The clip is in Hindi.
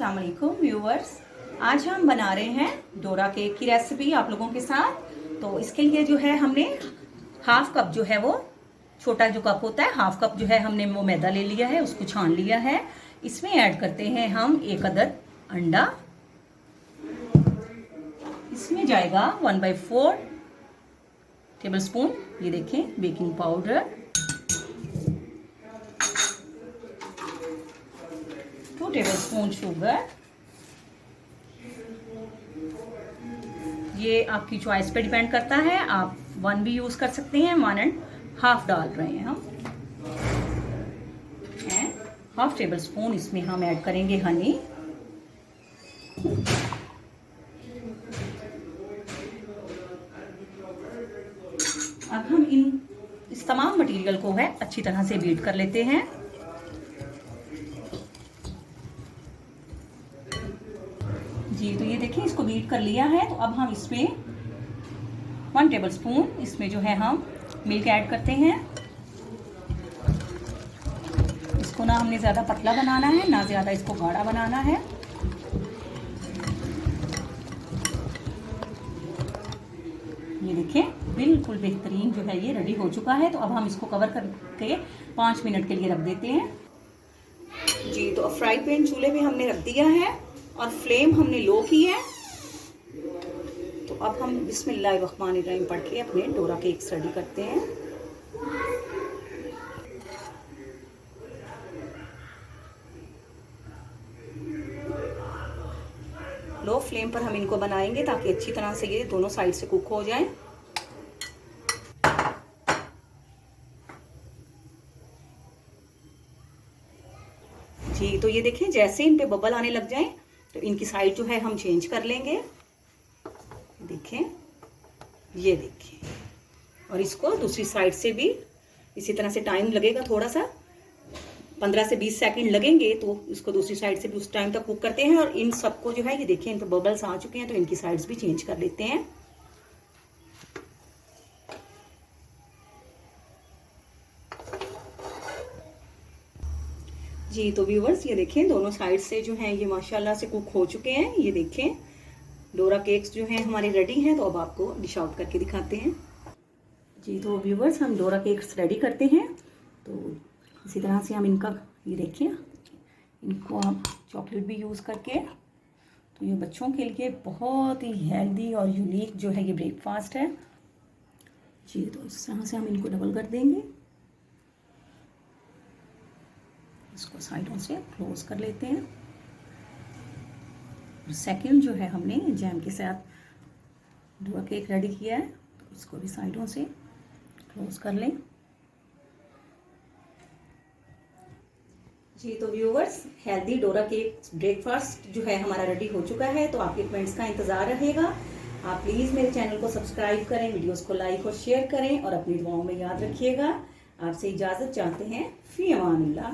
अस्सलाम वालेकुम व्यूवर्स। आज हम बना रहे हैं डोरा केक की रेसिपी आप लोगों के साथ। तो इसके लिए जो है हमने हाफ कप जो है वो छोटा जो कप होता है हाफ कप जो है हमने वो मैदा ले लिया है, उसको छान लिया है। इसमें ऐड करते हैं हम 1 अदद अंडा। इसमें जाएगा 1/4 टेबल स्पून ये देखें बेकिंग पाउडर, 2 टेबलस्पून शुगर। ये आपकी चॉइस पे डिपेंड करता है, आप 1 भी यूज कर सकते हैं, 1.5 डाल रहे हैं हम। एंड हाफ टेबल स्पून इसमें हम ऐड करेंगे हनी। अब हम इस तमाम मटेरियल को है अच्छी तरह से बीट कर लेते हैं। जी तो ये देखिए इसको बीट कर लिया है। तो अब हम इसमें 1 टेबलस्पून इसमें जो है हम मिल्क ऐड करते हैं। इसको ना हमने ज़्यादा पतला बनाना है ना ज़्यादा इसको गाढ़ा बनाना है। ये देखिए बिल्कुल बेहतरीन जो है ये रेडी हो चुका है। तो अब हम इसको कवर करके 5 मिनट के लिए रख देते हैं। जी तो अब फ्राई पैन चूल्हे पे हमने रख दिया है और फ्लेम हमने लो की है। तो अब हम बिस्मिल्लाहिर्रहमानिर्रहीम पढ़ के अपने डोरा केक्स रेडी करते हैं। लो फ्लेम पर हम इनको बनाएंगे ताकि अच्छी तरह से ये दोनों साइड से कुक हो जाए। जी तो ये देखें जैसे इन पे बबल आने लग जाएं तो इनकी साइड जो है हम चेंज कर लेंगे। देखें ये देखें, और इसको दूसरी साइड से भी इसी तरह से टाइम लगेगा, थोड़ा सा 15 से 20 सेकंड लगेंगे। तो इसको दूसरी साइड से भी उस टाइम तक कुक करते हैं। और इन सबको जो है ये देखें इन पे बबल्स आ चुके हैं तो इनकी साइड्स भी चेंज कर लेते हैं। जी तो व्यूवर्स ये देखें दोनों साइड से जो हैं ये माशाल्लाह से कुक हो चुके हैं। ये देखें डोरा केक्स जो हैं हमारे रेडी हैं। तो अब आपको डिश आउट करके दिखाते हैं। जी तो व्यूवर्स हम डोरा केक्स रेडी करते हैं। तो इसी तरह से हम इनका ये देखिए इनको आप चॉकलेट भी यूज़ करके, तो ये बच्चों के लिए बहुत ही हेल्दी और यूनिक जो है ये ब्रेकफास्ट है। जी तो इस तरह से हम इनको डबल कर देंगे, इसको साइडों से क्लोज कर लेते हैं। और सेकंड जो है हमने जैम के साथ डोरा केक रेडी किया है तो इसको भी साइडों से क्लोज कर लें। जी तो viewers healthy Dora cake breakfast जो है हमारा रेडी हो चुका है। तो आपके कमेंट्स का इंतज़ार रहेगा। आप प्लीज़ मेरे चैनल को सब्सक्राइब करें, वीडियोस को लाइक और शेयर करें और अपनी दुआओं में याद रखिएगा। आपसे इजाज़त चाहते हैं। फ़ी अमानिल्लाह।